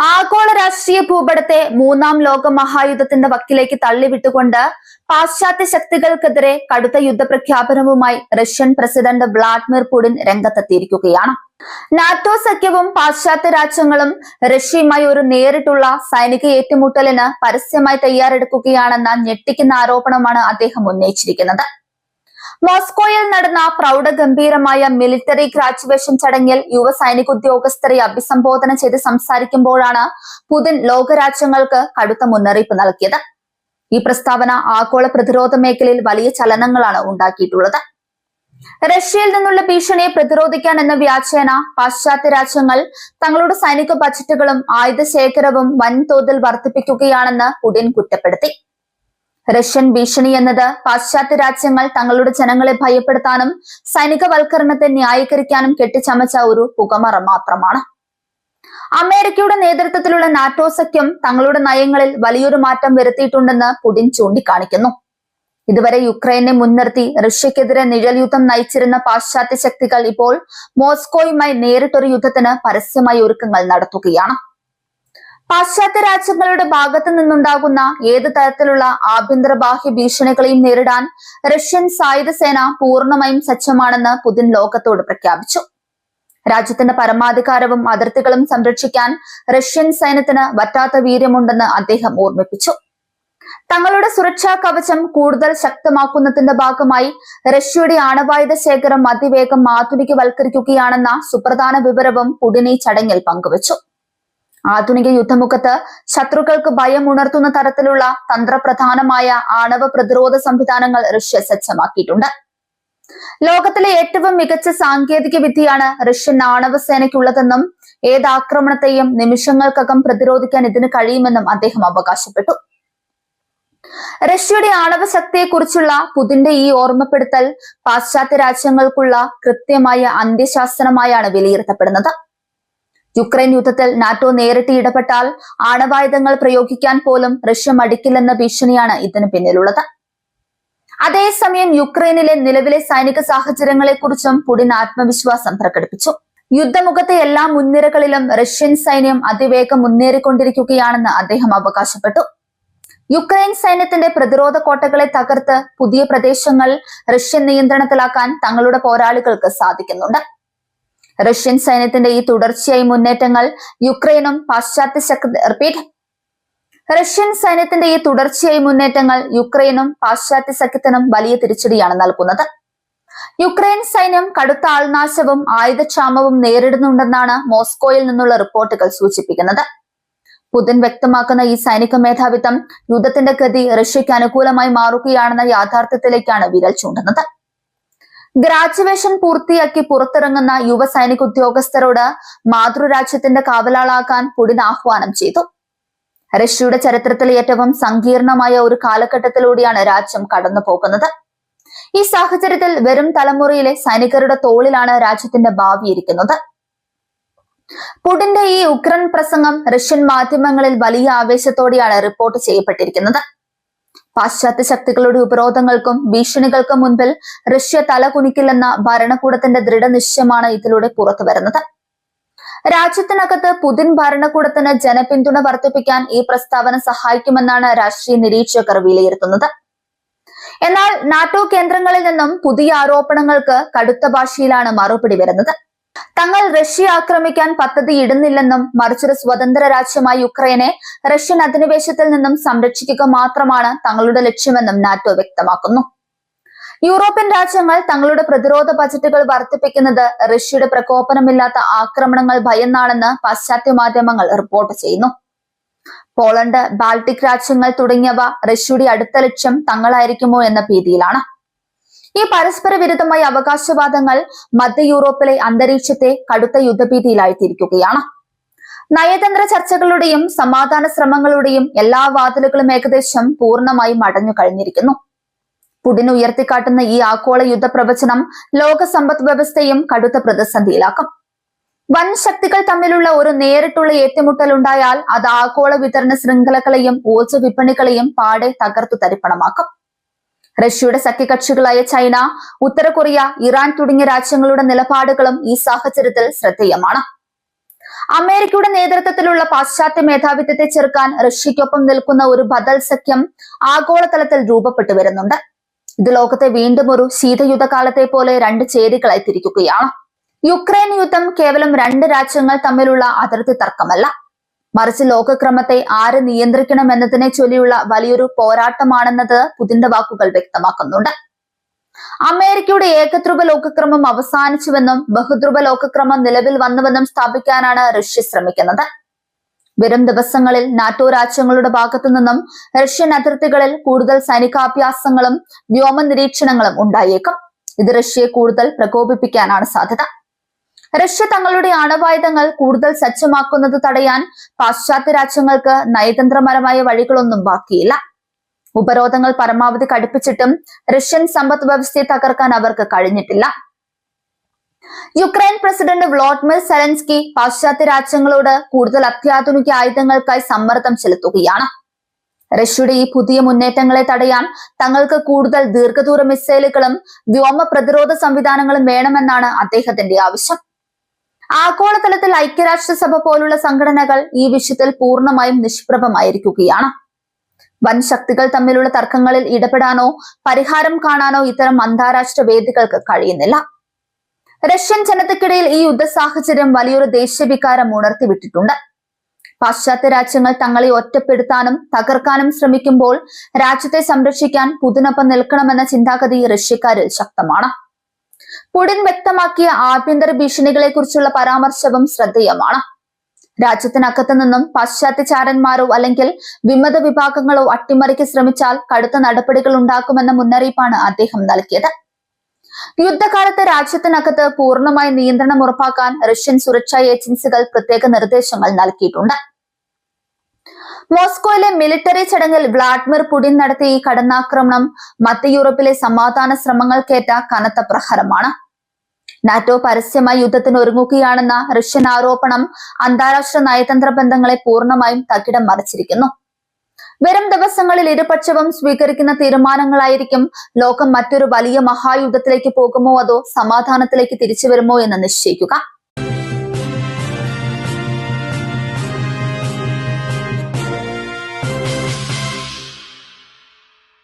ആഗോള രാഷ്ട്രീയ ഭൂപടത്തെ മൂന്നാം ലോക മഹായുദ്ധത്തിന്റെ വക്കിലേക്ക് തള്ളിവിട്ടുകൊണ്ട് പാശ്ചാത്യ ശക്തികൾക്കെതിരെ കടുത്ത യുദ്ധപ്രഖ്യാപനവുമായി റഷ്യൻ പ്രസിഡന്റ് വ്ളാഡിമിർ പുടിൻ രംഗത്തെത്തിയിരിക്കുകയാണ്. നാറ്റോ സഖ്യവും പാശ്ചാത്യ രാജ്യങ്ങളും റഷ്യയുമായി ഒരു നേരിട്ടുള്ള സൈനിക ഏറ്റുമുട്ടലിന് പരസ്യമായി തയ്യാറെടുക്കുകയാണെന്ന ഞെട്ടിക്കുന്ന ആരോപണമാണ് അദ്ദേഹം ഉന്നയിച്ചിരിക്കുന്നത്. മോസ്കോയിൽ നടന്ന പ്രൗഢഗംഭീരമായ മിലിറ്ററി ഗ്രാജുവേഷൻ ചടങ്ങിൽ യുവ സൈനിക ഉദ്യോഗസ്ഥരെ അഭിസംബോധന ചെയ്ത് സംസാരിക്കുമ്പോഴാണ് പുതിൻ ലോകരാജ്യങ്ങൾക്ക് കടുത്ത മുന്നറിയിപ്പ് നൽകിയത്. ഈ പ്രസ്താവന ആഗോള പ്രതിരോധ മേഖലയിൽ വലിയ ചലനങ്ങളാണ് ഉണ്ടാക്കിയിട്ടുള്ളത്. റഷ്യയിൽ നിന്നുള്ള ഭീഷണിയെ പ്രതിരോധിക്കാൻ എന്ന വ്യാജേന പാശ്ചാത്യ രാജ്യങ്ങൾ തങ്ങളുടെ സൈനിക ബജറ്റുകളും ആയുധ ശേഖരവും വൻതോതിൽ വർദ്ധിപ്പിക്കുകയാണെന്ന് പുടിൻ കുറ്റപ്പെടുത്തി. റഷ്യൻ ഭീഷണി എന്നത് പാശ്ചാത്യ രാജ്യങ്ങൾ തങ്ങളുടെ ജനങ്ങളെ ഭയപ്പെടുത്താനും സൈനികവൽക്കരണത്തെ ന്യായീകരിക്കാനും കെട്ടിച്ചമച്ച ഒരു പുകമറ മാത്രമാണ്. അമേരിക്കയുടെ നേതൃത്വത്തിലുള്ള നാറ്റോ സഖ്യം തങ്ങളുടെ നയങ്ങളിൽ വലിയൊരു മാറ്റം വരുത്തിയിട്ടുണ്ടെന്ന് പുടിൻ ചൂണ്ടിക്കാണിക്കുന്നു. ഇതുവരെ യുക്രൈനെ മുൻനിർത്തി റഷ്യക്കെതിരെ നിഴൽ യുദ്ധം നയിച്ചിരുന്ന പാശ്ചാത്യ ശക്തികൾ ഇപ്പോൾ മോസ്കോയുമായി നേരിട്ടൊരു യുദ്ധത്തിന് പരസ്യമായി ഒരുക്കങ്ങൾ നടത്തുകയാണ്. പാശ്ചാത്യ രാജ്യങ്ങളുടെ ഭാഗത്തു നിന്നുണ്ടാകുന്ന ഏത് തരത്തിലുള്ള ആഭ്യന്തര ബാഹ്യ ഭീഷണികളെയും നേരിടാൻ റഷ്യൻ സായുധ സേന പൂർണ്ണമായും സജ്ജമാണെന്ന് പുതിൻ ലോകത്തോട് പ്രഖ്യാപിച്ചു. രാജ്യത്തിന്റെ പരമാധികാരവും അതിർത്തികളും സംരക്ഷിക്കാൻ റഷ്യൻ സൈന്യത്തിന് വറ്റാത്ത വീര്യമുണ്ടെന്ന് അദ്ദേഹം ഓർമ്മിപ്പിച്ചു. തങ്ങളുടെ സുരക്ഷാ കവചം കൂടുതൽ ശക്തമാക്കുന്നതിന്റെ ഭാഗമായി റഷ്യയുടെ ആണവായുധ ശേഖരം അതിവേഗം ആധുനികവൽക്കരിക്കുകയാണെന്ന സുപ്രധാന വിവരവും പുടിൻ ഈ ചടങ്ങിൽ പങ്കുവച്ചു. ആധുനിക യുദ്ധമുഖത്ത് ശത്രുക്കൾക്ക് ഭയം ഉണർത്തുന്ന തരത്തിലുള്ള തന്ത്രപ്രധാനമായ ആണവ പ്രതിരോധ സംവിധാനങ്ങൾ റഷ്യ സജ്ജമാക്കിയിട്ടുണ്ട്. ലോകത്തിലെ ഏറ്റവും മികച്ച സാങ്കേതിക വിദ്യയാണ് റഷ്യൻ ആണവ സേനയ്ക്കുള്ളതെന്നും ഏത് ആക്രമണത്തെയും നിമിഷങ്ങൾക്കകം പ്രതിരോധിക്കാൻ ഇതിന് കഴിയുമെന്നും അദ്ദേഹം അവകാശപ്പെട്ടു. റഷ്യയുടെ ആണവ ശക്തിയെക്കുറിച്ചുള്ള പുതിന്റെ ഈ ഓർമ്മപ്പെടുത്തൽ പാശ്ചാത്യ രാജ്യങ്ങൾക്കുള്ള കൃത്യമായ അന്ത്യശാസനമായാണ് വിലയിരുത്തപ്പെടുന്നത്. യുക്രൈൻ യുദ്ധത്തിൽ നാറ്റോ നേരിട്ട് ഇടപെട്ടാൽ ആണവായുധങ്ങൾ പ്രയോഗിക്കാൻ പോലും റഷ്യ മടിക്കില്ലെന്ന ഭീഷണിയാണ് ഇതിന് പിന്നിലുള്ളത്. അതേസമയം യുക്രൈനിലെ നിലവിലെ സൈനിക സാഹചര്യങ്ങളെക്കുറിച്ചും പുടിൻ ആത്മവിശ്വാസം പ്രകടിപ്പിച്ചു. യുദ്ധമുഖത്തെ എല്ലാ മുൻനിരകളിലും റഷ്യൻ സൈന്യം അതിവേഗം മുന്നേറിക്കൊണ്ടിരിക്കുകയാണെന്ന് അദ്ദേഹം അവകാശപ്പെട്ടു. യുക്രൈൻ സൈന്യത്തിന്റെ പ്രതിരോധ കോട്ടകളെ തകർത്ത് പുതിയ പ്രദേശങ്ങൾ റഷ്യൻ നിയന്ത്രണത്തിലാക്കാൻ തങ്ങളുടെ പോരാളികൾക്ക് സാധിക്കുന്നുണ്ട്. റഷ്യൻ സൈന്യത്തിന്റെ ഈ തുടർച്ചയായ മുന്നേറ്റങ്ങൾ യുക്രൈനും പാശ്ചാത്യ സഖ്യത്തിനും വലിയ തിരിച്ചടിയാണ് നൽകുന്നത്. യുക്രൈൻ സൈന്യം കടുത്ത ആൾനാശവും ആയുധക്ഷാമവും നേരിടുന്നുണ്ടെന്നാണ് മോസ്കോയിൽ നിന്നുള്ള റിപ്പോർട്ടുകൾ സൂചിപ്പിക്കുന്നത്. പുതിൻ വ്യക്തമാക്കുന്ന ഈ സൈനിക മേധാവിത്വം യുദ്ധത്തിന്റെ ഗതി റഷ്യയ്ക്ക് അനുകൂലമായി മാറുകയാണെന്ന യാഥാർത്ഥ്യത്തിലേക്കാണ് വിരൽ ചൂണ്ടുന്നത്. ഗ്രാജുവേഷൻ പൂർത്തിയാക്കി പുറത്തിറങ്ങുന്ന യുവ സൈനിക ഉദ്യോഗസ്ഥരോട് മാതൃരാജ്യത്തിന്റെ കാവലാളാക്കാൻ പുടിൻ ആഹ്വാനം ചെയ്തു. റഷ്യയുടെ ചരിത്രത്തിലെ ഏറ്റവും സങ്കീർണമായ ഒരു കാലഘട്ടത്തിലൂടെയാണ് രാജ്യം കടന്നു പോകുന്നത്. ഈ സാഹചര്യത്തിൽ വരും തലമുറയിലെ സൈനികരുടെ തോളിലാണ് രാജ്യത്തിന്റെ ഭാവി ഇരിക്കുന്നത്. പുടിന്റെ ഈ ഉഗ്രൻ പ്രസംഗം റഷ്യൻ മാധ്യമങ്ങളിൽ വലിയ ആവേശത്തോടെയാണ് റിപ്പോർട്ട് ചെയ്യപ്പെട്ടിരിക്കുന്നത്. പാശ്ചാത്യ ശക്തികളുടെ ഉപരോധങ്ങൾക്കും ഭീഷണികൾക്കും മുൻപിൽ റഷ്യ തലകുനിക്കില്ലെന്ന ഭരണകൂടത്തിന്റെ ദൃഢനിശ്ചയമാണ് ഇതിലൂടെ പുറത്തു വരുന്നത്. രാജ്യത്തിനകത്ത് പുതിൻ ഭരണകൂടത്തിന് ജനപിന്തുണ വർദ്ധിപ്പിക്കാൻ ഈ പ്രസ്താവന സഹായിക്കുമെന്നാണ് രാഷ്ട്രീയ നിരീക്ഷകർ വിലയിരുത്തുന്നത്. എന്നാൽ നാറ്റോ കേന്ദ്രങ്ങളിൽ നിന്നും പുതിയ ആരോപണങ്ങൾക്ക് കടുത്ത ഭാഷയിലാണ് മറുപടി വരുന്നത്. തങ്ങൾ റഷ്യ ആക്രമിക്കാൻ പദ്ധതി ഇടുന്നില്ലെന്നും മറിച്ചൊരു സ്വതന്ത്ര രാജ്യമായ യുക്രൈനെ റഷ്യൻ അധിനിവേശത്തിൽ നിന്നും സംരക്ഷിക്കുക മാത്രമാണ് തങ്ങളുടെ ലക്ഷ്യമെന്നും നാറ്റോ വ്യക്തമാക്കുന്നു. യൂറോപ്യൻ രാജ്യങ്ങൾ തങ്ങളുടെ പ്രതിരോധ ബജറ്റുകൾ വർദ്ധിപ്പിക്കുന്നത് റഷ്യയുടെ പ്രകോപനമില്ലാത്ത ആക്രമണങ്ങൾ ഭയന്നാണെന്ന് പാശ്ചാത്യ മാധ്യമങ്ങൾ റിപ്പോർട്ട് ചെയ്യുന്നു. പോളണ്ട്, ബാൾട്ടിക് രാജ്യങ്ങൾ തുടങ്ങിയവ റഷ്യയുടെ അടുത്ത ലക്ഷ്യം തങ്ങളായിരിക്കുമോ എന്ന ഭീതിയിലാണ്. ഈ പരസ്പര വിരുദ്ധമായ അവകാശവാദങ്ങൾ മധ്യ യൂറോപ്പിലെ അന്തരീക്ഷത്തെ കടുത്ത യുദ്ധഭീതിയിലായിത്തീർക്കുകയാണ്. നയതന്ത്ര ചർച്ചകളുടെയും സമാധാന ശ്രമങ്ങളുടെയും എല്ലാ വാതിലുകളും ഏകദേശം പൂർണ്ണമായും അടഞ്ഞു കഴിഞ്ഞിരിക്കുന്നു. പുടിൻ ഉയർത്തിക്കാട്ടുന്ന ഈ ആഗോള യുദ്ധപ്രവചനം ലോക സമ്പദ് വ്യവസ്ഥയും കടുത്ത പ്രതിസന്ധിയിലാക്കും. വൻ ശക്തികൾ തമ്മിലുള്ള ഒരു നേരിട്ടുള്ള ഏറ്റുമുട്ടൽ ഉണ്ടായാൽ അത് ആഗോള വിതരണ ശൃംഖലകളെയും ഊർജ്ജ വിപണികളെയും പാടെ തകർത്തു തരിപ്പണമാക്കും. റഷ്യയുടെ സഖ്യകക്ഷികളായ ചൈന, ഉത്തര കൊറിയ, ഇറാൻ തുടങ്ങിയ രാജ്യങ്ങളുടെ നിലപാടുകളും ഈ സാഹചര്യത്തിൽ ശ്രദ്ധേയമാണ്. അമേരിക്കയുടെ നേതൃത്വത്തിലുള്ള പാശ്ചാത്യ മേധാവിത്വത്തെ ചെറുക്കാൻ റഷ്യയ്ക്കൊപ്പം നിൽക്കുന്ന ഒരു ബദൽ സഖ്യം ആഗോളതലത്തിൽ രൂപപ്പെട്ടു വരുന്നുണ്ട്. ഇത് ലോകത്തെ വീണ്ടും ഒരു ശീതയുദ്ധകാലത്തെ പോലെ രണ്ട് ചേരികളായി തിരിക്കുകയാണ്. യുക്രൈൻ യുദ്ധം കേവലം രണ്ട് രാജ്യങ്ങൾ തമ്മിലുള്ള അതിർത്തി തർക്കമല്ല, മറിച്ച് ലോകക്രമത്തെ ആര് നിയന്ത്രിക്കണമെന്നതിനെ ചൊല്ലിയുള്ള വലിയൊരു പോരാട്ടമാണെന്നത് പുതിന്റെ വാക്കുകൾ വ്യക്തമാക്കുന്നുണ്ട്. അമേരിക്കയുടെ ഏകധ്രുവ ലോകക്രമം അവസാനിച്ചുവെന്നും ബഹുധ്രുവ ലോകക്രമം നിലവിൽ വന്നുവെന്നും സ്ഥാപിക്കാനാണ് റഷ്യ ശ്രമിക്കുന്നത്. വരും ദിവസങ്ങളിൽ നാറ്റോ രാജ്യങ്ങളുടെ ഭാഗത്തു നിന്നും റഷ്യൻ അതിർത്തികളിൽ കൂടുതൽ സൈനികാഭ്യാസങ്ങളും വ്യോമ നിരീക്ഷണങ്ങളും ഉണ്ടായേക്കും. ഇത് റഷ്യയെ കൂടുതൽ പ്രകോപിപ്പിക്കാനാണ് സാധ്യത. റഷ്യ തങ്ങളുടെ ആണവായുധങ്ങൾ കൂടുതൽ സജ്ജമാക്കുന്നത് തടയാൻ പാശ്ചാത്യ രാജ്യങ്ങൾക്ക് നയതന്ത്രപരമായ വഴികളൊന്നും ബാക്കിയില്ല. ഉപരോധങ്ങൾ പരമാവധി കടുപ്പിച്ചിട്ടും റഷ്യൻ സമ്പദ് വ്യവസ്ഥയെ തകർക്കാൻ അവർക്ക് കഴിഞ്ഞിട്ടില്ല. യുക്രൈൻ പ്രസിഡന്റ് വ്ളോഡിമിർ സെലൻസ്കി പാശ്ചാത്യ രാജ്യങ്ങളോട് കൂടുതൽ അത്യാധുനിക ആയുധങ്ങൾക്കായി സമ്മർദ്ദം ചെലുത്തുകയാണ്. റഷ്യയുടെ ഈ പുതിയ മുന്നേറ്റങ്ങളെ തടയാൻ തങ്ങൾക്ക് കൂടുതൽ ദീർഘദൂര മിസൈലുകളും വ്യോമ പ്രതിരോധ സംവിധാനങ്ങളും വേണമെന്നാണ് അദ്ദേഹത്തിന്റെ ആവശ്യം. ആഗോളതലത്തിൽ ഐക്യരാഷ്ട്രസഭ പോലുള്ള സംഘടനകൾ ഈ വിഷയത്തിൽ പൂർണ്ണമായും നിഷ്പ്രഭമായിരിക്കുകയാണ്. വൻ ശക്തികൾ തമ്മിലുള്ള തർക്കങ്ങളിൽ ഇടപെടാനോ പരിഹാരം കാണാനോ ഇത്തരം അന്താരാഷ്ട്ര വേദികൾക്ക് കഴിയുന്നില്ല. റഷ്യൻ ജനതയ്ക്കിടയിൽ ഈ യുദ്ധ സാഹചര്യം വലിയൊരു ദേശീയവികാരം ഉണർത്തിവിട്ടിട്ടുണ്ട്. പാശ്ചാത്യ രാജ്യങ്ങൾ തങ്ങളെ ഒറ്റപ്പെടുത്താനും തകർക്കാനും ശ്രമിക്കുമ്പോൾ രാജ്യത്തെ സംരക്ഷിക്കാൻ പുതിനൊപ്പം നിൽക്കണമെന്ന ചിന്താഗതി റഷ്യക്കാരിൽ ശക്തമാണ്. പുടിൻ വ്യക്തമാക്കിയ ആഭ്യന്തര ഭീഷണികളെ കുറിച്ചുള്ള പരാമർശവും ശ്രദ്ധേയമാണ്. രാജ്യത്തിനകത്തു നിന്നും പാശ്ചാത്യ ചാരന്മാരോ അല്ലെങ്കിൽ വിമത വിഭാഗങ്ങളോ അട്ടിമറിക്ക് ശ്രമിച്ചാൽ കടുത്ത നടപടികൾ ഉണ്ടാക്കുമെന്ന മുന്നറിയിപ്പാണ് അദ്ദേഹം നൽകിയത്. യുദ്ധകാലത്ത് രാജ്യത്തിനകത്ത് പൂർണ്ണമായി നിയന്ത്രണം ഉറപ്പാക്കാൻ റഷ്യൻ സുരക്ഷാ ഏജൻസികൾ പ്രത്യേക നിർദ്ദേശങ്ങൾ നൽകിയിട്ടുണ്ട്. മോസ്കോയിലെ മിലിറ്ററി ചടങ്ങിൽ വ്ളാഡിമിർ പുടിൻ നടത്തിയ ഈ കടന്നാക്രമണം മധ്യ യൂറോപ്പിലെ സമാധാന ശ്രമങ്ങൾക്കേറ്റ കനത്ത പ്രഹരമാണ്. നാറ്റോ പരസ്യമായി യുദ്ധത്തിന് ഒരുങ്ങുകയാണെന്ന റഷ്യൻ ആരോപണം അന്താരാഷ്ട്ര നയതന്ത്ര ബന്ധങ്ങളെ പൂർണ്ണമായും തകിടം മറിച്ചിരിക്കുന്നു. വരും ദിവസങ്ങളിൽ ഇരുപക്ഷവും സ്വീകരിക്കുന്ന തീരുമാനങ്ങളായിരിക്കും ലോകം മറ്റൊരു വലിയ മഹായുദ്ധത്തിലേക്ക് പോകുമോ അതോ സമാധാനത്തിലേക്ക് തിരിച്ചു വരുമോ എന്ന് നിശ്ചയിക്കുക.